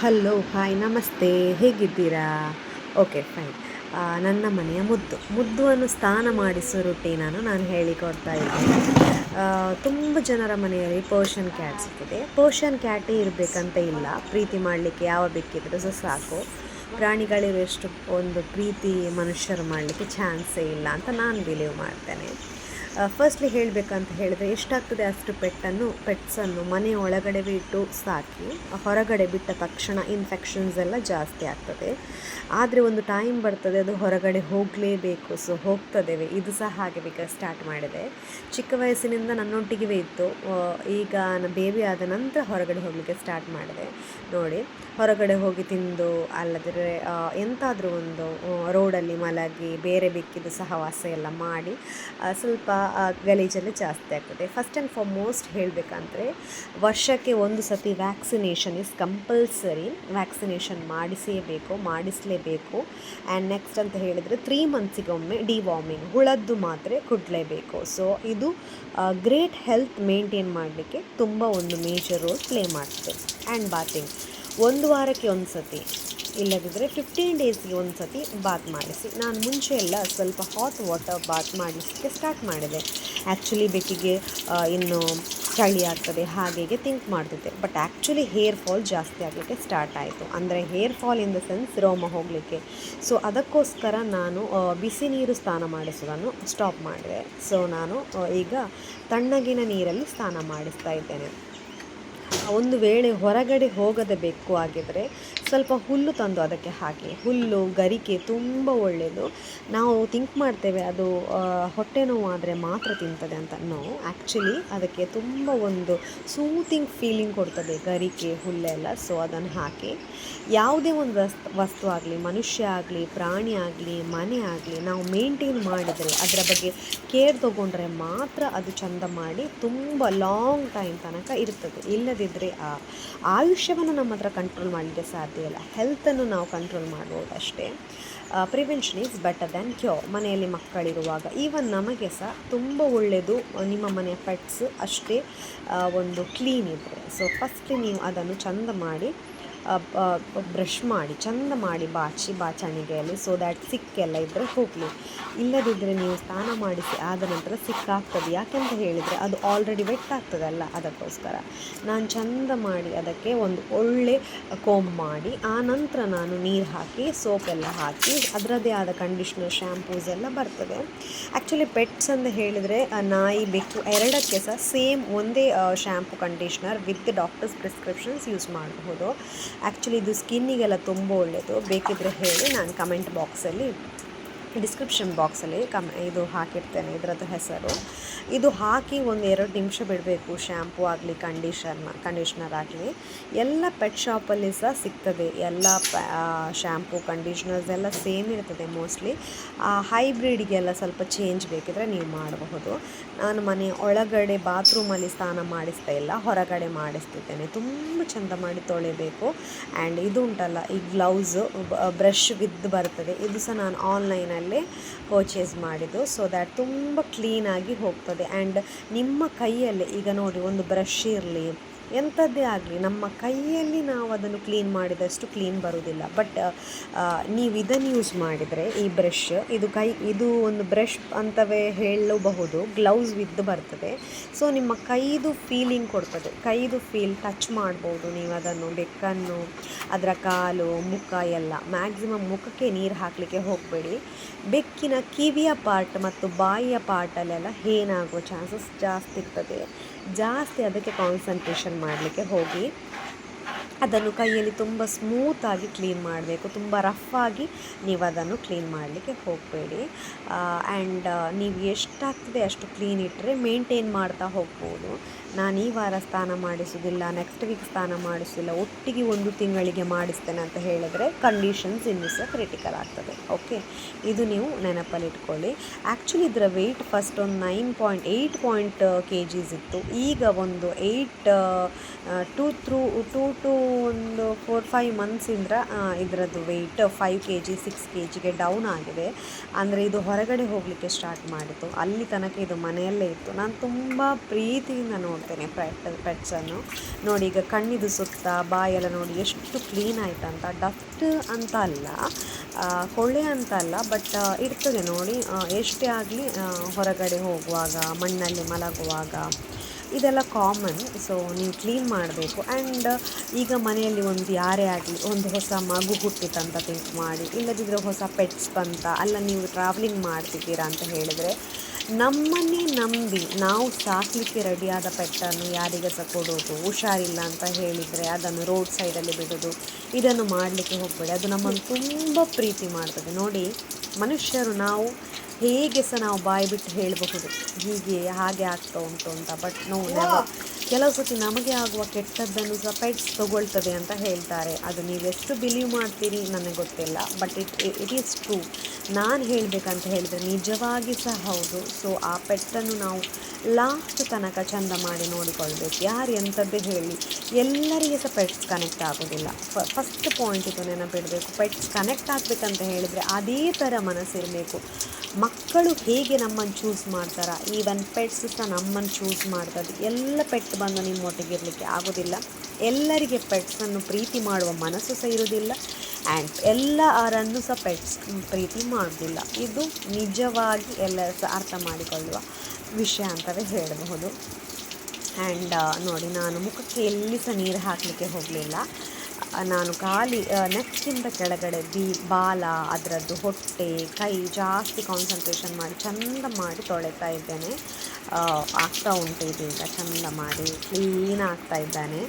Hello, hi, ನಮಸ್ತೆ. ಹೇಗಿದ್ದೀರಾ? Okay, fine. ನನ್ನ ಮನೆಯ ಮುದ್ದುವನ್ನು ಸ್ನಾನ ಮಾಡಿಸೋ ರುಟೀನನ್ನು ನಾನು ಹೇಳಿಕೊಡ್ತಾ ಇದ್ದೇನೆ. ತುಂಬ ಜನರ ಮನೆಯಲ್ಲಿ ಪರ್ಷಿಯನ್ ಕ್ಯಾಟ್ಸ್ ಇರ್ತದೆ. ಪರ್ಷಿಯನ್ ಕ್ಯಾಟೇ ಇರಬೇಕಂತ ಇಲ್ಲ, ಪ್ರೀತಿ ಮಾಡಲಿಕ್ಕೆ ಯಾವ ಬೇಕಿದ್ರೂ ಸಹ ಸಾಕು. ಪ್ರಾಣಿಗಳಿರುವಷ್ಟು ಒಂದು ಪ್ರೀತಿ ಮನುಷ್ಯರು ಮಾಡಲಿಕ್ಕೆ ಚಾನ್ಸೇ ಇಲ್ಲ ಅಂತ ನಾನು ಬಿಲೀವ್ ಮಾಡ್ತೇನೆ. ಫಸ್ಟ್ಲಿ ಹೇಳಬೇಕಂತ ಹೇಳಿದ್ರೆ, ಎಷ್ಟಾಗ್ತದೆ ಅಷ್ಟು ಪೆಟ್ಸನ್ನು ಮನೆಯ ಒಳಗಡೆ ಬಿಟ್ಟು ಸಾಕಿ. ಹೊರಗಡೆ ಬಿಟ್ಟ ತಕ್ಷಣ ಇನ್ಫೆಕ್ಷನ್ಸ್ ಎಲ್ಲ ಜಾಸ್ತಿ ಆಗ್ತದೆ. ಆದರೆ ಒಂದು ಟೈಮ್ ಬರ್ತದೆ, ಅದು ಹೊರಗಡೆ ಹೋಗಲೇಬೇಕು. ಸೊ ಹೋಗ್ತದೇವೆ, ಇದು ಸಹ ಹಾಗೆ ಬೇಕಾದ್ರೆ ಸ್ಟಾರ್ಟ್ ಮಾಡಿದೆ. ಚಿಕ್ಕ ವಯಸ್ಸಿನಿಂದ ನನ್ನೊಟ್ಟಿಗೆ ಇತ್ತು. ಈಗ ನಾನು ಬೇಬಿ ಆದ ನಂತರ ಹೊರಗಡೆ ಹೋಗಲಿಕ್ಕೆ ಸ್ಟಾರ್ಟ್ ಮಾಡಿದೆ. ನೋಡಿ, ಹೊರಗಡೆ ಹೋಗಿ ತಿಂದು, ಅಲ್ಲದ್ರೆ ಎಂತಾದರೂ ಒಂದು ರೋಡಲ್ಲಿ ಮಲಗಿ ಬೇರೆ ಬೆಕ್ಕಿದ್ದು ಸಹವಾಸ ಎಲ್ಲ ಮಾಡಿ ಸ್ವಲ್ಪ ಗಲೀಜೆಲ್ಲ ಜಾಸ್ತಿ ಆಗ್ತದೆ. ಫಸ್ಟ್ ಆ್ಯಂಡ್ ಫಾರ್ಮೋಸ್ಟ್ ಹೇಳಬೇಕಂದ್ರೆ, ವರ್ಷಕ್ಕೆ ಒಂದು ಸತಿ ವ್ಯಾಕ್ಸಿನೇಷನ್ ಇಸ್ ಕಂಪಲ್ಸರಿ. ವ್ಯಾಕ್ಸಿನೇಷನ್ ಮಾಡಿಸಲೇಬೇಕು. ಆ್ಯಂಡ್ ನೆಕ್ಸ್ಟ್ ಅಂತ ಹೇಳಿದರೆ 3 ಮಂತ್ಸಿಗೊಮ್ಮೆ ಡಿವಾರ್ಮಿಂಗ್, ಹುಳದ್ದು ಮಾತ್ರೆ ಕೊಡಲೇಬೇಕು. ಸೊ ಇದು ಗ್ರೇಟ್ ಹೆಲ್ತ್ ಮೇಂಟೈನ್ ಮಾಡಲಿಕ್ಕೆ ತುಂಬ ಒಂದು ಮೇಜರ್ ರೋಲ್ ಪ್ಲೇ ಮಾಡ್ತದೆ. ಆ್ಯಂಡ್ ಬಾತಿಂಗ್ ಒಂದು ವಾರಕ್ಕೆ ಒಂದು ಸತಿ, ಇಲ್ಲದಿದ್ದರೆ 15 ಡೇಸ್ಗೆ ಒಂದು ಸತಿ ಬಾತ್ ಮಾಡಿಸಿ. ನಾನು ಮುಂಚೆ ಎಲ್ಲ ಸ್ವಲ್ಪ ಹಾಟ್ ವಾಟರ್ ಬಾತ್ ಮಾಡಿಸಲಿಕ್ಕೆ ಸ್ಟಾರ್ಟ್ ಮಾಡಿದೆ. ಆ್ಯಕ್ಚುಲಿ ಬೆಕ್ಕಿಗೆ ಇನ್ನು ಚಳಿ ಆಗ್ತದೆ ಹಾಗೆ ಥಿಂಕ್ ಮಾಡ್ತಿದ್ದೆ. ಬಟ್ ಆ್ಯಕ್ಚುಲಿ ಹೇರ್ ಫಾಲ್ ಜಾಸ್ತಿ ಆಗಲಿಕ್ಕೆ ಸ್ಟಾರ್ಟ್ ಆಯಿತು. ಅಂದರೆ hair fall in the sense ರೋಮ ಹೋಗಲಿಕ್ಕೆ. ಸೊ ಅದಕ್ಕೋಸ್ಕರ ನಾನು ಬಿಸಿ ನೀರು ಸ್ನಾನ ಮಾಡಿಸೋದನ್ನು ಸ್ಟಾಪ್ ಮಾಡಿದೆ. ಸೊ ನಾನು ಈಗ ತಣ್ಣಗಿನ ನೀರಲ್ಲಿ ಸ್ನಾನ ಮಾಡಿಸ್ತಾ ಇದ್ದೇನೆ. ಒಂದು ವೇಳೆ ಹೊರಗಡೆ ಹೋಗದೆ ಬೆಕ್ಕು ಆಗಿದ್ದರೆ ಸ್ವಲ್ಪ ಹುಲ್ಲು ತಂದು ಅದಕ್ಕೆ ಹಾಕಿ. ಹುಲ್ಲು ಗರಿಕೆ ತುಂಬ ಒಳ್ಳೆಯದು. ನಾವು ಥಿಂಕ್ ಮಾಡ್ತೇವೆ ಅದು ಹೊಟ್ಟೆ ನೋವು ಆದರೆ ಮಾತ್ರ ತಿಂತದೆ ಅಂತ. ನೋ, ಆ್ಯಕ್ಚುಲಿ ಅದಕ್ಕೆ ತುಂಬ ಒಂದು ಸೂತಿಂಗ್ ಫೀಲಿಂಗ್ ಕೊಡ್ತದೆ ಗರಿಕೆ ಹುಲ್ಲೆಲ್ಲ. ಸೊ ಅದನ್ನು ಹಾಕಿ. ಯಾವುದೇ ಒಂದು ವಸ್ತು ಆಗಲಿ, ಮನುಷ್ಯ ಆಗಲಿ, ಪ್ರಾಣಿ ಆಗಲಿ, ಮನೆ ಆಗಲಿ, ನಾವು ಮೇಂಟೈನ್ ಮಾಡಿದರೆ, ಅದರ ಬಗ್ಗೆ ಕೇರ್ ತೊಗೊಂಡ್ರೆ ಮಾತ್ರ ಅದು ಚಂದ ಮಾಡಿ ತುಂಬ ಲಾಂಗ್ ಟೈಮ್ ತನಕ ಇರ್ತದೆ. ಇಲ್ಲದಿದ್ದರೆ ಆ ಆಯುಷ್ಯವನ್ನು ನಮ್ಮ ಹತ್ರ ಕಂಟ್ರೋಲ್ ಮಾಡಲಿಕ್ಕೆ ಸಾಧ್ಯ ಇಲ್ಲ. ಹೆಲ್ತನ್ನು ನಾವು ಕಂಟ್ರೋಲ್ ಮಾಡ್ಬೋದು ಅಷ್ಟೇ. Prevention is better than cure. ಮನೆಯಲ್ಲಿ ಮಕ್ಕಳಿರುವಾಗ ಈವನ್ ನಮಗೆ ಸಹ ತುಂಬ ಒಳ್ಳೆಯದು ನಿಮ್ಮ ಮನೆಯ ಪೆಟ್ಸ್ ಅಷ್ಟೇ ಒಂದು ಕ್ಲೀನ್ ಇದ್ದರೆ. ಸೊ ಫಸ್ಟ್ಲಿ ನೀವು ಅದನ್ನು ಚಂದ ಮಾಡಿ ಬ್ರಷ್ ಮಾಡಿ ಚಂದ ಮಾಡಿ ಬಾಚಣಿಗೆಯಲ್ಲಿ, ಸೊ ದ್ಯಾಟ್ ಸಿಕ್ಕೆಲ್ಲ ಇದ್ದರೆ ಹೋಗಲಿ. ಇಲ್ಲದಿದ್ದರೆ ನೀವು ಸ್ನಾನ ಮಾಡಿಸಿ ಆದ ನಂತರ ಸಿಕ್ಕಾಗ್ತದೆ. ಯಾಕೆಂತ ಹೇಳಿದರೆ ಅದು ಆಲ್ರೆಡಿ ವೆಟ್ ಆಗ್ತದಲ್ಲ, ಅದಕ್ಕೋಸ್ಕರ ನಾನು ಚಂದ ಮಾಡಿ ಅದಕ್ಕೆ ಒಂದು ಒಳ್ಳೆ ಕೋಂಬ್ ಮಾಡಿ ಆ ನಂತರ ನಾನು ನೀರು ಹಾಕಿ ಸೋಪೆಲ್ಲ ಹಾಕಿ ಅದರದ್ದೇ ಆದ ಕಂಡೀಷ್ನರ್ ಶ್ಯಾಂಪೂಸ್ ಎಲ್ಲ ಬರ್ತದೆ. ಆ್ಯಕ್ಚುಲಿ ಪೆಟ್ಸ್ ಅಂತ ಹೇಳಿದರೆ ನಾಯಿ ಬೆಕ್ಕು ಎರಡಕ್ಕೆ ಸಹ ಸೇಮ್ ಒಂದೇ shampoo conditioner with doctors prescriptions use ಮಾಡಬಹುದು. ಆ್ಯಕ್ಚುಲಿ ಇದು ಸ್ಕಿನ್ನಿಗೆಲ್ಲ ತುಂಬ ಒಳ್ಳೆಯದು. ಬೇಕಿದ್ದರೆ ಹೇಳಿ, ನಾನು ಕಮೆಂಟ್ ಬಾಕ್ಸಲ್ಲಿ ಡಿಸ್ಕ್ರಿಪ್ಷನ್ ಬಾಕ್ಸಲ್ಲಿ ಇದು ಹಾಕಿರ್ತೇನೆ, ಇದರದ್ದು ಹೆಸರು. ಇದು ಹಾಕಿ ಒಂದು 2 ನಿಮಿಷ ಬಿಡಬೇಕು. ಶ್ಯಾಂಪೂ ಆಗಲಿ ಕಂಡೀಷ್ನರ್ ಆಗಲಿ ಎಲ್ಲ ಪೆಟ್ ಶಾಪಲ್ಲಿ ಸಹ ಸಿಗ್ತದೆ. ಎಲ್ಲ ಶ್ಯಾಂಪೂ ಕಂಡೀಷ್ನರ್ಸ್ ಎಲ್ಲ ಸೇಮ್ ಇರ್ತದೆ ಮೋಸ್ಟ್ಲಿ. ಹೈಬ್ರಿಡ್ಗೆಲ್ಲ ಸ್ವಲ್ಪ ಚೇಂಜ್ ಬೇಕಿದ್ರೆ ನೀವು ಮಾಡಬಹುದು. ನಾನು ಮನೆ ಒಳಗಡೆ ಬಾತ್ರೂಮಲ್ಲಿ ಸ್ನಾನ ಮಾಡಿಸ್ತಾ ಇಲ್ಲ, ಹೊರಗಡೆ ಮಾಡಿಸ್ತಿದ್ದೇನೆ. ತುಂಬ ಚೆಂದ ಮಾಡಿ ತೊಳಿಬೇಕು. ಆ್ಯಂಡ್ ಇದು ಉಂಟಲ್ಲ, ಈ ಗ್ಲೌಸು ಬ್ರಷ್ ವಿದ್ ಬರ್ತದೆ, ಇದು ಸಹ ನಾನು ಆನ್ಲೈನಲ್ಲೇ ಪರ್ಚೇಸ್ ಮಾಡಿದ್ದು. ಸೊ ದ್ಯಾಟ್ ತುಂಬ ಕ್ಲೀನಾಗಿ ಹೋಗ್ತದೆ. ಆ್ಯಂಡ್ ನಿಮ್ಮ ಕೈಯಲ್ಲೇ, ಈಗ ನೋಡಿ, ಒಂದು ಬ್ರಷ್ ಇರಲಿ ಎಂಥದ್ದೇ ಆಗಲಿ, ನಮ್ಮ ಕೈಯಲ್ಲಿ ನಾವು ಅದನ್ನು ಕ್ಲೀನ್ ಮಾಡಿದಷ್ಟು ಕ್ಲೀನ್ ಬರುವುದಿಲ್ಲ. ಬಟ್ ನೀವು ಇದನ್ನು ಯೂಸ್ ಮಾಡಿದರೆ, ಈ ಬ್ರಷ್, ಇದು ಒಂದು ಬ್ರಷ್ ಅಂತವೇ ಹೇಳಬಹುದು, ಗ್ಲೌಸ್ ವಿದ್ ಬರ್ತದೆ. ಸೊ ನಿಮ್ಮ ಕೈದು ಫೀಲಿಂಗ್ ಕೊಡ್ತದೆ, ಕೈದು ಟಚ್ ಮಾಡ್ಬೋದು ನೀವು ಅದನ್ನು, ಬೆಕ್ಕನ್ನು, ಅದರ ಕಾಲು, ಮುಖ ಎಲ್ಲ. ಮ್ಯಾಕ್ಸಿಮಮ್ ಮುಖಕ್ಕೆ ನೀರು ಹಾಕಲಿಕ್ಕೆ ಹೋಗಬೇಡಿ. ಬೆಕ್ಕಿನ ಕಿವಿಯ ಪಾರ್ಟ್ ಮತ್ತು ಬಾಯಿಯ ಪಾರ್ಟಲ್ಲೆಲ್ಲ ಏನಾಗೋ ಚಾನ್ಸಸ್ ಜಾಸ್ತಿ ಇರ್ತದೆ. ಜಾಸ್ತಿ ಅದಕ್ಕೆ ಕಾನ್ಸಂಟ್ರೇಷನ್ ಮಾಡಲಿಕ್ಕೆ ಹೋಗಿ ಅದನ್ನು ಕೈಯಲ್ಲಿ ತುಂಬ ಸ್ಮೂತಾಗಿ ಕ್ಲೀನ್ ಮಾಡಬೇಕು. ತುಂಬ ರಫಾಗಿ ನೀವು ಅದನ್ನು ಕ್ಲೀನ್ ಮಾಡಲಿಕ್ಕೆ ಹೋಗಬೇಡಿ. ಆ್ಯಂಡ್ ನೀವು ಎಷ್ಟಾಗ್ತದೆ ಅಷ್ಟು ಕ್ಲೀನ್ ಇಟ್ಟರೆ ಮೇಂಟೈನ್ ಮಾಡ್ತಾ ಹೋಗ್ಬೋದು. ನಾನು ಈ ವಾರ ಸ್ನಾನ ಮಾಡಿಸೋದಿಲ್ಲ, ನೆಕ್ಸ್ಟ್ ವೀಕ್ ಸ್ನಾನ ಮಾಡಿಸೋದಿಲ್ಲ, ಒಟ್ಟಿಗೆ 1 ತಿಂಗಳಿಗೆ ಮಾಡಿಸ್ತೇನೆ ಅಂತ ಹೇಳಿದರೆ ಕಂಡೀಷನ್ಸ್ ಇನ್ನೂ ಸಹ ಕ್ರಿಟಿಕಲ್ ಆಗ್ತದೆ. ಓಕೆ, ಇದು ನೀವು ನೆನಪಲ್ಲಿ ಇಟ್ಕೊಳ್ಳಿ. ಆ್ಯಕ್ಚುಲಿ ಇದರ ವೆಯ್ಟ್ ಫಸ್ಟ್ ಒಂದು 9.8 kgs ಇತ್ತು. ಈಗ ಒಂದು 2 to ಒಂದು 4-5 ಮಂತ್ಸಿಂದ ಇದರದ್ದು ವೆಯ್ಟ್ 5 kg 6 kgಗೆ ಡೌನ್ ಆಗಿದೆ. ಅಂದರೆ ಇದು ಹೊರಗಡೆ ಹೋಗಲಿಕ್ಕೆ ಸ್ಟಾರ್ಟ್ ಮಾಡಿತು. ಅಲ್ಲಿ ತನಕ ಇದು ಮನೆಯಲ್ಲೇ ಇತ್ತು. ನಾನು ತುಂಬ ಪ್ರೀತಿಯಿಂದ ಮಾಡ್ತೇನೆ ಪೆಟ್ಸನ್ನು. ನೋಡಿ ಈಗ ಕಣ್ಣಿದು ಸುತ್ತ ಬಾಯೆಲ್ಲ ನೋಡಿ ಎಷ್ಟು ಕ್ಲೀನ್ ಆಯ್ತಂತ. ಡಸ್ಟ್ ಅಂತ ಅಲ್ಲ, ಕೊಳ್ಳೆ ಅಂತ ಅಲ್ಲ, ಬಟ್ ಇರ್ತದೆ ನೋಡಿ. ಎಷ್ಟೇ ಆಗಲಿ ಹೊರಗಡೆ ಹೋಗುವಾಗ, ಮಣ್ಣಲ್ಲಿ ಮಲಗುವಾಗ ಇದೆಲ್ಲ ಕಾಮನ್. ಸೊ ನೀವು ಕ್ಲೀನ್ ಮಾಡಬೇಕು. ಆ್ಯಂಡ್ ಈಗ ಮನೆಯಲ್ಲಿ ಒಂದು ಯಾರೇ ಆಗಲಿ ಒಂದು ಹೊಸ ಮಗು ಹುಟ್ಟಿತಂತ ಥಿಂಕ್ ಮಾಡಿ, ಇಲ್ಲದಿದ್ದರೆ ಹೊಸ ಪೆಟ್ಸ್ ಬಂತ, ಅಲ್ಲ ನೀವು ಟ್ರಾವೆಲಿಂಗ್ ಮಾಡ್ತಿದ್ದೀರಾ ಅಂತ ಹೇಳಿದರೆ, ನಮ್ಮನ್ನೇ ನಂಬಿ ನಾವು ಸಾಕಲಿಕ್ಕೆ ರೆಡಿಯಾದ ಪೆಟ್ಟನ್ನು ಯಾರಿಗೆ ಸಹ ಕೊಡೋದು, ಹುಷಾರಿಲ್ಲ ಅಂತ ಹೇಳಿದರೆ ಅದನ್ನು ರೋಡ್ ಸೈಡಲ್ಲಿ ಬಿಡೋದು, ಇದನ್ನು ಮಾಡಲಿಕ್ಕೆ ಹೋಗಬೇಡಿ. ಅದು ನಮ್ಮನ್ನು ತುಂಬ ಪ್ರೀತಿ ಮಾಡ್ತದೆ. ನೋಡಿ, ಮನುಷ್ಯರು ನಾವು ಹೇಗೆ ಸಹ ನಾವು ಬಾಯಿ ಬಿಟ್ಟು ಹೇಳಬಹುದು ಹೀಗೆ ಹಾಗೆ ಆಗ್ತಾ ಉಂಟು ಅಂತ, ಬಟ್ ನೋ ನೆವರ್. ಕೆಲವು ಸತಿ ನಮಗೆ ಆಗುವ ಕೆಟ್ಟದ್ದನ್ನು ಸಹ ಪೆಟ್ಸ್ ತಗೊಳ್ತದೆ ಅಂತ ಹೇಳ್ತಾರೆ. ಅದು ನೀವೆಷ್ಟು ಬಿಲೀವ್ ಮಾಡ್ತೀರಿ ನನಗೆ ಗೊತ್ತಿಲ್ಲ, ಬಟ್ ಇಟ್ ಈಸ್ ಟ್ರೂ. ನಾನು ಹೇಳಬೇಕಂತ ಹೇಳಿದರೆ ನಿಜವಾಗಿ ಸಹ ಹೌದು. ಸೊ ಆ ಪೆಟ್ಟನ್ನು ನಾವು ಲಾಸ್ಟ್ ತನಕ ಚಂದ ಮಾಡಿ ನೋಡಿಕೊಳ್ಬೇಕು. ಯಾರು ಎಂಥದ್ದೇ ಹೇಳಿ, ಎಲ್ಲರಿಗೆ ಸಹ ಪೆಟ್ಸ್ ಕನೆಕ್ಟ್ ಆಗೋದಿಲ್ಲ. ಫಸ್ಟ್ ಪಾಯಿಂಟ್ ಇದು ನೆನಪಿಡಬೇಕು. ಪೆಟ್ಸ್ ಕನೆಕ್ಟ್ ಆಗಬೇಕಂತ ಹೇಳಿದರೆ ಅದೇ ಥರ ಮನಸ್ಸಿರಬೇಕು. ಮಕ್ಕಳು ಹೇಗೆ ನಮ್ಮನ್ನು ಚೂಸ್ ಮಾಡ್ತಾರೆ, ಈವನ್ ಪೆಟ್ಸ್ ಸಹ ನಮ್ಮನ್ನು ಚೂಸ್ ಮಾಡ್ತದೆ. ಎಲ್ಲ ಪೆಟ್ ಬಂದು ನಿಮ್ಮೊಟ್ಟಿಗೆ ಇರಲಿಕ್ಕೆ ಆಗೋದಿಲ್ಲ. ಎಲ್ಲರಿಗೆ ಪೆಟ್ಸನ್ನು ಪ್ರೀತಿ ಮಾಡುವ ಮನಸ್ಸು ಸಹ ಇರೋದಿಲ್ಲ, ಆ್ಯಂಡ್ ಎಲ್ಲರನ್ನು ಸಹ ಪೆಟ್ಸ್ ಪ್ರೀತಿ ಮಾಡೋದಿಲ್ಲ. ಇದು ನಿಜವಾಗಿ ಎಲ್ಲರೂ ಸಹ ಅರ್ಥ ಮಾಡಿಕೊಳ್ಳುವ ವಿಷಯ ಅಂತಲೇ ಹೇಳಬಹುದು. ಆ್ಯಂಡ್ ನೋಡಿ, ನಾನು ಮುಖಕ್ಕೆ ಎಲ್ಲಿ ಸಹ ನೀರು ಹಾಕಲಿಕ್ಕೆ ಹೋಗಲಿಲ್ಲ. ನಾನು ಖಾಲಿ ನೆಕ್ಕಿಂದ ಕೆಳಗಡೆ ಬಾಲ, ಅದರದ್ದು ಹೊಟ್ಟೆ, ಕೈ ಜಾಸ್ತಿ ಕಾನ್ಸಂಟ್ರೇಷನ್ ಮಾಡಿ ಚಂದ ಮಾಡಿ ತೊಳಿತಾ ಇದ್ದೇನೆ. ಆಗ್ತಾ ಉಂಟು ಇದೀಗ ಚಂದ ಮಾಡಿ ಕ್ಲೀನ್ ಆಗ್ತಾ ಇದ್ದಾನೆ.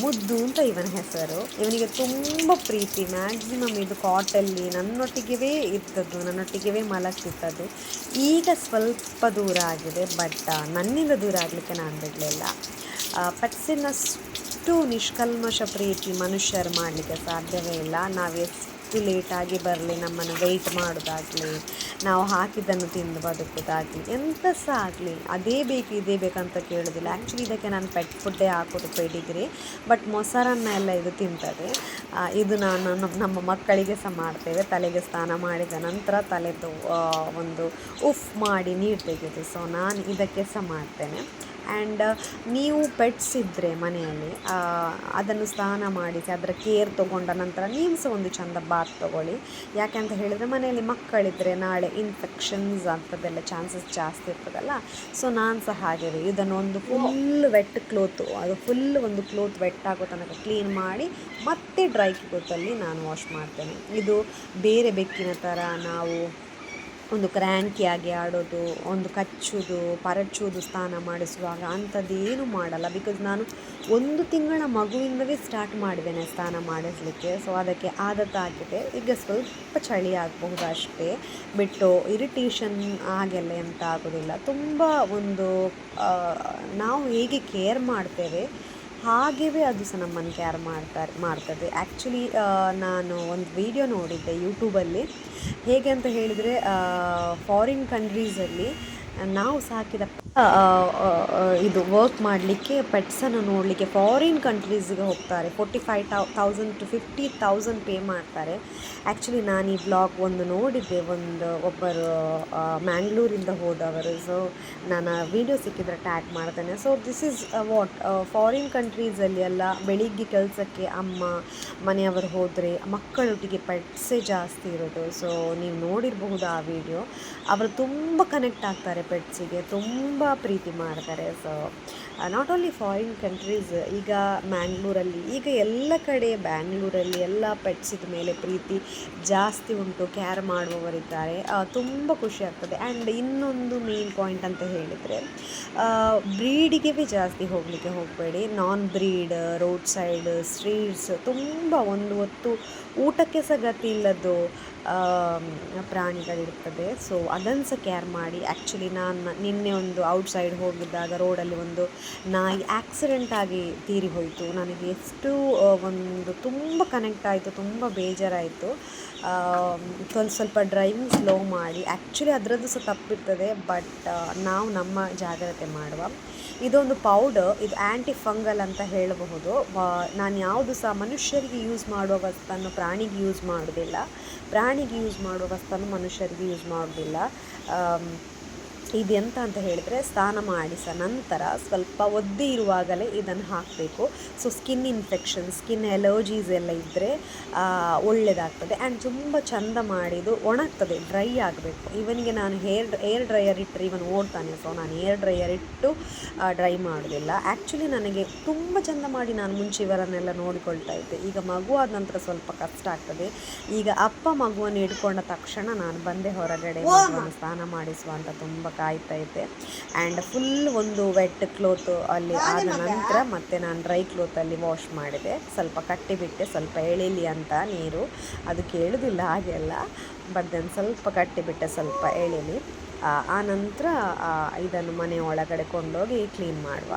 ಮುದ್ದು ಅಂತ ಇವನ ಹೆಸರು. ಇವನಿಗೆ ತುಂಬ ಪ್ರೀತಿ. ಮ್ಯಾಕ್ಸಿಮಮ್ ಇದು ಕಾಟಲ್ಲಿ ನನ್ನೊಟ್ಟಿಗೆ ಇದ್ದದ್ದು, ನನ್ನೊಟ್ಟಿಗೆ ಮಲಗ್ತಿದ್ದದ್ದು. ಈಗ ಸ್ವಲ್ಪ ದೂರ ಆಗಿದೆ, ಬಟ್ ನನ್ನಿಂದ ದೂರ ಆಗಲಿಕ್ಕೆ ನಾನು ಬಿಡಲಿಲ್ಲ. ಪೆಟ್ಸಿನಷ್ಟು ನಿಷ್ಕಲ್ಮಶ ಪ್ರೀತಿ ಮನುಷ್ಯರು ಮಾಡಲಿಕ್ಕೆ ಸಾಧ್ಯವೇ ಇಲ್ಲ. ನಾವು ಎಷ್ಟು ಲೇಟಾಗಿ ಬರಲಿ, ನಮ್ಮನ್ನು ವೆಯ್ಟ್ ಮಾಡೋದಾಗಲಿ, ನಾವು ಹಾಕಿದ್ದನ್ನು ತಿಂದು ಬದುಕೋದಾಗಲಿ, ಎಂಥ ಸಹ ಆಗಲಿ, ಅದೇ ಬೇಕು ಇದೇ ಬೇಕಂತ ಕೇಳೋದಿಲ್ಲ. ಆ್ಯಕ್ಚುಲಿ ಇದಕ್ಕೆ ನಾನು ಪೆಟ್ ಫುಡ್ಡೇ ಹಾಕೋದು, ಪೆಡಿಗ್ರಿ. ಬಟ್ ಮೊಸರನ್ನೆಲ್ಲ ಇದು ತಿಂತದೆ. ಇದು ನಾನು ನಮ್ಮ ಮಕ್ಕಳಿಗೆ ಸಹ ಮಾಡ್ತೇವೆ. ತಲೆಗೆ ಸ್ನಾನ ಮಾಡಿದ ನಂತರ ತಲೆದು ಒಂದು ಉಫ್ ಮಾಡಿ ನೀರು ತೆಗೆದು, ಸೊ ನಾನು ಇದಕ್ಕೆ ಸಹ ಮಾಡ್ತೇನೆ. ಆ್ಯಂಡ್ ನೀವು ಪೆಟ್ಸ್ ಇದ್ದರೆ ಮನೆಯಲ್ಲಿ ಅದನ್ನು ಸ್ನಾನ ಮಾಡಿಸಿ ಅದರ ಕೇರ್ ತೊಗೊಂಡ ನಂತರ ನೀವು ಸಹ ಒಂದು ಚಂದ ಬಾತ್ ತೊಗೊಳ್ಳಿ. ಯಾಕೆ ಅಂತ ಹೇಳಿದರೆ ಮನೆಯಲ್ಲಿ ಮಕ್ಕಳಿದ್ದರೆ ನಾಳೆ ಇನ್ಫೆಕ್ಷನ್ಸ್ ಅಂಥದ್ದೆಲ್ಲ ಚಾನ್ಸಸ್ ಜಾಸ್ತಿ ಇರ್ತದಲ್ಲ. ಸೊ ನಾನು ಸಹ ಹಾಗೆ ಇದನ್ನು ಒಂದು ಫುಲ್ ವೆಟ್ ಕ್ಲೋತು, ಅದು ಫುಲ್ ಒಂದು ಕ್ಲೋತ್ ವೆಟ್ ಆಗೋ ತನಕ ಕ್ಲೀನ್ ಮಾಡಿ ಮತ್ತೆ ಡ್ರೈ ಕ್ಲೋತಲ್ಲಿ ನಾನು ವಾಶ್ ಮಾಡ್ತೇನೆ. ಇದು ಬೇರೆ ಬೆಕ್ಕಿನ ಥರ ನಾವು ಒಂದು ಕ್ರ್ಯಾಂಕಿಯಾಗಿ ಆಡೋದು, ಒಂದು ಕಚ್ಚೋದು, ಪರಚೋದು ಸ್ನಾನ ಮಾಡಿಸುವಾಗ ಅಂಥದ್ದೇನು ಮಾಡಲ್ಲ. ಬಿಕಾಸ್ ನಾನು 1 ತಿಂಗಳ ಮಗುವಿಂದಲೇ ಸ್ಟಾರ್ಟ್ ಮಾಡಿದ್ದೇನೆ ಸ್ನಾನ ಮಾಡಿಸಲಿಕ್ಕೆ. ಸೊ ಅದಕ್ಕೆ ಆದತ್ತಾಗಿದೆ. ಈಗ ಸ್ವಲ್ಪ ಚಳಿ ಆಗಬಹುದು ಅಷ್ಟೇ, ಬಿಟ್ಟು ಇರಿಟೇಷನ್ ಹಾಗೆಲ್ಲ ಎಂತ ಆಗೋದಿಲ್ಲ. ತುಂಬ ಒಂದು ನಾವು ಹೇಗೆ ಕೇರ್ ಮಾಡ್ತೇವೆ ಹಾಗೆಯೇ ಅದು ಸಹ ನಮ್ಮನ್ನು ಕೇರ್ ಮಾಡ್ತದೆ. ಆ್ಯಕ್ಚುಲಿ ನಾನು ಒಂದು ವಿಡಿಯೋ ನೋಡಿದ್ದೆ ಯೂಟ್ಯೂಬಲ್ಲಿ. ಹೇಗೆ ಅಂತ ಹೇಳಿದರೆ, ಫಾರಿನ್ ಕಂಟ್ರೀಸಲ್ಲಿ ನಾವು ಸಾಕಿದ ಇದು ವರ್ಕ್ ಮಾಡಲಿಕ್ಕೆ ಪೆಟ್ಸನ್ನು ನೋಡಲಿಕ್ಕೆ ಫಾರಿನ್ ಕಂಟ್ರೀಸಿಗೆ ಹೋಗ್ತಾರೆ. 45,000 to 50,000 ಪೇ ಮಾಡ್ತಾರೆ. ಆ್ಯಕ್ಚುಲಿ ನಾನು ಈ ಬ್ಲಾಗ್ ಒಂದು ನೋಡಿದ್ದೆ, ಒಬ್ಬರು ಮ್ಯಾಂಗ್ಳೂರಿಂದ ಹೋದವರು. ಸೊ ನಾನು ವೀಡಿಯೋ ಸಿಕ್ಕಿದರೆ ಟ್ಯಾಗ್ ಮಾಡ್ತೇನೆ. So this is what foreign ಕಂಟ್ರೀಸಲ್ಲಿ ಎಲ್ಲ ಬೆಳಿಗ್ಗೆ ಕೆಲಸಕ್ಕೆ ಅಮ್ಮ ಮನೆಯವರು ಹೋದರೆ ಮಕ್ಕಳೊಟ್ಟಿಗೆ ಪೆಟ್ಸೇ ಜಾಸ್ತಿ ಇರೋದು. ಸೊ ನೀವು ನೋಡಿರಬಹುದು ಆ ವಿಡಿಯೋ. ಅವರು ತುಂಬ ಕನೆಕ್ಟ್ ಆಗ್ತಾರೆ ಪೆಟ್ಸಿಗೆ, ತುಂಬ ಪ್ರೀತಿ ಮಾಡ್ತಾರೆ. So not only foreign countries, ಈಗ ಮ್ಯಾಂಗ್ಳೂರಲ್ಲಿ, ಈಗ ಎಲ್ಲ ಕಡೆ ಬ್ಯಾಂಗ್ಳೂರಲ್ಲಿ ಎಲ್ಲ ಪೆಟ್ಸಿದ ಮೇಲೆ ಪ್ರೀತಿ ಜಾಸ್ತಿ ಉಂಟು, ಕೇರ್ ಮಾಡುವವರಿದ್ದಾರೆ. ತುಂಬ ಖುಷಿ ಆಗ್ತದೆ. ಆ್ಯಂಡ್ ಇನ್ನೊಂದು ಮೇನ್ ಪಾಯಿಂಟ್ ಅಂತ ಹೇಳಿದರೆ, ಬ್ರೀಡಿಗೆ ಜಾಸ್ತಿ ಹೋಗಲಿಕ್ಕೆ ಹೋಗಬೇಡಿ. ನಾನ್ ಬ್ರೀಡ್, ರೋಡ್ ಸೈಡ್, ಸ್ಟ್ರೀಟ್ಸ್, ತುಂಬ ಒಂದು ಹೊತ್ತು ಊಟಕ್ಕೆ ಸಹ ಗತಿ ಇಲ್ಲದ್ದು ಪ್ರಾಣಿಗಳಿರ್ತದೆ. ಸೊ ಅದನ್ನು ಸಹ ಕೇರ್ ಮಾಡಿ. ಆ್ಯಕ್ಚುಲಿ ನಾನು ನಿನ್ನೆ ಒಂದು ಔಟ್ಸೈಡ್ ಹೋಗಿದ್ದಾಗ ರೋಡಲ್ಲಿ ಒಂದು ನಾಯಿ ಆಕ್ಸಿಡೆಂಟ್ ಆಗಿ ತೀರಿ ಹೋಯಿತು. ನನಗೆ ಎಷ್ಟು ಒಂದು ತುಂಬ ಕನೆಕ್ಟ್ ಆಯಿತು, ತುಂಬ ಬೇಜಾರಾಯಿತು. ಸ್ವಲ್ಪ ಡ್ರೈವಿಂಗ್ ಸ್ಲೋ ಮಾಡಿ. ಆ್ಯಕ್ಚುಲಿ ಅದರದ್ದು ಸಹ ತಪ್ಪಿರ್ತದೆ, ಬಟ್ ನಾವು ನಮ್ಮ ಜಾಗ್ರತೆ ಮಾಡುವ. ಇದೊಂದು ಪೌಡರ್, ಇದು ಆ್ಯಂಟಿ ಫಂಗಲ್ ಅಂತ ಹೇಳಬಹುದು. ನಾನು ಯಾವುದು ಸಹ ಮನುಷ್ಯರಿಗೆ ಯೂಸ್ ಮಾಡುವ ವಸ್ತನ್ನು ಪ್ರಾಣಿಗೆ ಯೂಸ್ ಮಾಡೋದಿಲ್ಲ, ಪ್ರಾಣಿಗೆ ಯೂಸ್ ಮಾಡುವ ವಸ್ತನ್ನು ಮನುಷ್ಯರಿಗೆ ಯೂಸ್ ಮಾಡೋದಿಲ್ಲ. ಇದೆಂತ ಅಂತ ಹೇಳಿದರೆ, ಸ್ನಾನ ಮಾಡಿಸ ನಂತರ ಸ್ವಲ್ಪ ಒದ್ದೆ ಇರುವಾಗಲೇ ಇದನ್ನು ಹಾಕಬೇಕು. So skin infection, skin allergies ಎಲ್ಲ ಇದ್ದರೆ ಒಳ್ಳೆಯದಾಗ್ತದೆ. ಆ್ಯಂಡ್ ತುಂಬ ಚಂದ ಮಾಡಿದ್ದು ಒಣಗ್ತದೆ, ಡ್ರೈ ಆಗಬೇಕು. ಇವನಿಗೆ ನಾನು ಏರ್ ಡ್ರೈಯರ್ ಇಟ್ಟರೆ ಇವನು ಓಡ್ತಾನೆ. ಸೊ ನಾನು ಏರ್ ಡ್ರೈಯರ್ ಇಟ್ಟು ಡ್ರೈ ಮಾಡೋದಿಲ್ಲ. ಆ್ಯಕ್ಚುಲಿ ನನಗೆ ತುಂಬ ಚಂದ ಮಾಡಿ ನಾನು ಮುಂಚೆ ಇವರನ್ನೆಲ್ಲ ನೋಡಿಕೊಳ್ತಾ ಇದ್ದೆ. ಈಗ ಮಗು ಆದ ನಂತರ ಸ್ವಲ್ಪ ಕಷ್ಟ ಆಗ್ತದೆ. ಈಗ ಅಪ್ಪ ಮಗುವನ್ನು ಹಿಡ್ಕೊಂಡ ತಕ್ಷಣ ನಾನು ಬಂದೆ ಹೊರಗಡೆ, ಮಗುವನ್ನು ಸ್ನಾನ ಮಾಡಿಸುವ ಅಂತ ತುಂಬ ಕಾಯ್ತಾ ಇದ್ದೆ. ಆ್ಯಂಡ್ ಫುಲ್ ಒಂದು ವೆಟ್ ಕ್ಲೋತ್ ಅಲ್ಲಿ ಆದ ನಂತರ ಮತ್ತೆ ನಾನು ಡ್ರೈ ಕ್ಲೋತಲ್ಲಿ ವಾಶ್ ಮಾಡಿದೆ. ಸ್ವಲ್ಪ ಕಟ್ಟಿಬಿಟ್ಟೆ, ಸ್ವಲ್ಪ ಎಳೀಲಿ ಅಂತ ನೀರು, ಅದು ಕೇಳೋದಿಲ್ಲ ಹಾಗೆಲ್ಲ, ಬಟ್ ದೆನ್ ಸ್ವಲ್ಪ ಕಟ್ಟಿಬಿಟ್ಟೆ, ಸ್ವಲ್ಪ ಎಳೀಲಿ. ಆ ನಂತರ ಇದನ್ನು ಮನೆ ಒಳಗಡೆ ಕೊಂಡೋಗಿ ಕ್ಲೀನ್ ಮಾಡುವ.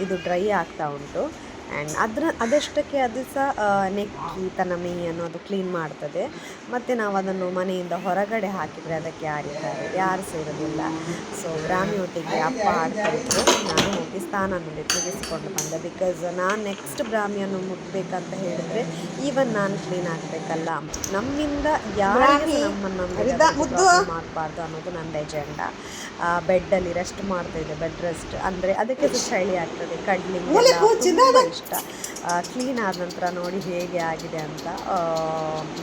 ಇದು ಡ್ರೈ ಆಗ್ತಾ ಉಂಟು. ಆ್ಯಂಡ್ ಅದಷ್ಟಕ್ಕೆ ಅದು ಸಹ ನೆಕ್ಕಿ ತನ್ನ ಮೇಯನ್ನು ಅದು ಕ್ಲೀನ್ ಮಾಡ್ತದೆ. ಮತ್ತು ನಾವು ಅದನ್ನು ಮನೆಯಿಂದ ಹೊರಗಡೆ ಹಾಕಿದರೆ ಅದಕ್ಕೆ ಯಾರಿದ್ದಾರೆ, ಯಾರು ಸೇರೋದಿಲ್ಲ. ಸೊ ರಾಮಿ ಒಟ್ಟಿಗೆ ಅಪ್ಪ ಆಡ್ತಾ ಇದ್ರು, ನಾನು ಹೋಗಿ ಸ್ಥಾನ ಮುಗಿಸ್ಕೊಂಡು ಬಂದೆ. ಬಿಕಾಸ್ ನಾನು ನೆಕ್ಸ್ಟ್ ಬ್ರಾಹ್ಮಿಯನ್ನು ಮುಟ್ಬೇಕಂತ ಹೇಳಿದರೆ ಈವನ್ ನಾನು ಕ್ಲೀನ್ ಆಗಬೇಕಲ್ಲ, ನಮ್ಮಿಂದ ಯಾರಿಗೆ ನಮ್ಮನ್ನು ಮಾಡಬಾರ್ದು ಅನ್ನೋದು ನನ್ನ ಎಜೆಂಡಾ. ಬೆಡ್ಡಲ್ಲಿ ರೆಸ್ಟ್ ಮಾಡ್ತಾಯಿದ್ದೆ, ಬೆಡ್ ರೆಸ್ಟ್ ಅಂದರೆ ಅದಕ್ಕೆ ಚಳಿ ಆಗ್ತದೆ, ಕಡ್ಲಿಂಗ್ ತುಂಬ ಇಷ್ಟ. ಕ್ಲೀನ್ ಆದ ನಂತರ ನೋಡಿ ಹೇಗೆ ಆಗಿದೆ ಅಂತ.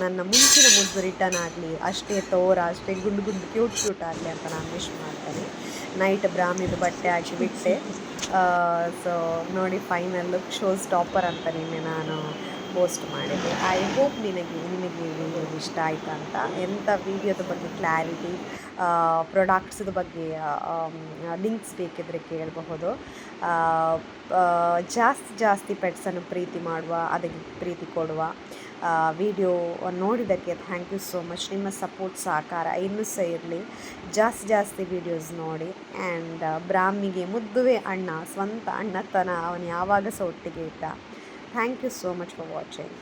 ನನ್ನ ಮುಂಚಿನ ಮುದ್ದು ರಿಟರ್ನ್ ಆಗಲಿ, ಅಷ್ಟೇ ತೋರ, ಅಷ್ಟೇ ಗುಂಡು ಕ್ಯೂಟ್ ಆಗಲಿ ಅಂತ ನಾನು ವಿಶ್ ಮಾಡ್ತೇನೆ. ನೈಟ್ ಬ್ರಾಹ್ಮಿದು ಬಟ್ಟೆ ಹಾಕಿ ಬಿಟ್ಟೆ. ಸೊ ನೋಡಿ, ಫೈನಲ್ ಲುಕ್ ಶೋಸ್ ಟಾಪರ್ ಅಂತ ನಿನ್ನೆ ನಾನು ಪೋಸ್ಟ್ ಮಾಡಿದೆ. ಐ ಹೋಪ್ ನಿಮಗೆ ವಿಡಿಯೋ ಇಷ್ಟ ಆಯ್ತು ಅಂತ. ಎಂಥ ವಿಡಿಯೋದ ಬಗ್ಗೆ ಕ್ಲಾರಿಟಿ, ಪ್ರಾಡಕ್ಟ್ಸ್ದ ಬಗ್ಗೆ ಲಿಂಕ್ಸ್ ಬೇಕಿದ್ರೆ ಕೇಳಬಹುದು. ಜಾಸ್ತಿ ಪೆಟ್ಸನ್ನು ಪ್ರೀತಿ ಮಾಡುವ, ಅದಕ್ಕೆ ಪ್ರೀತಿ ಕೊಡುವ. ವಿಡಿಯೋ ನೋಡಿದ್ದಕ್ಕೆ ಥ್ಯಾಂಕ್ ಯು ಸೋ ಮಚ್. ನಿಮ್ಮ ಸಪೋರ್ಟ್ ಸಹಕಾರ ಇನ್ನೂ ಸಹ ಇರಲಿ. ಜಾಸ್ತಿ ವೀಡಿಯೋಸ್ ನೋಡಿ. ಆ್ಯಂಡ್ ಬ್ರಾಹ್ಮಿಗೆ ಮುದ್ದುವೆ ಅಣ್ಣ, ಸ್ವಂತ ಅಣ್ಣತನ, ಅವನು ಯಾವಾಗ ಸಹ ಒಟ್ಟಿಗೆ ಇದ್ದ. Thank you so much for watching.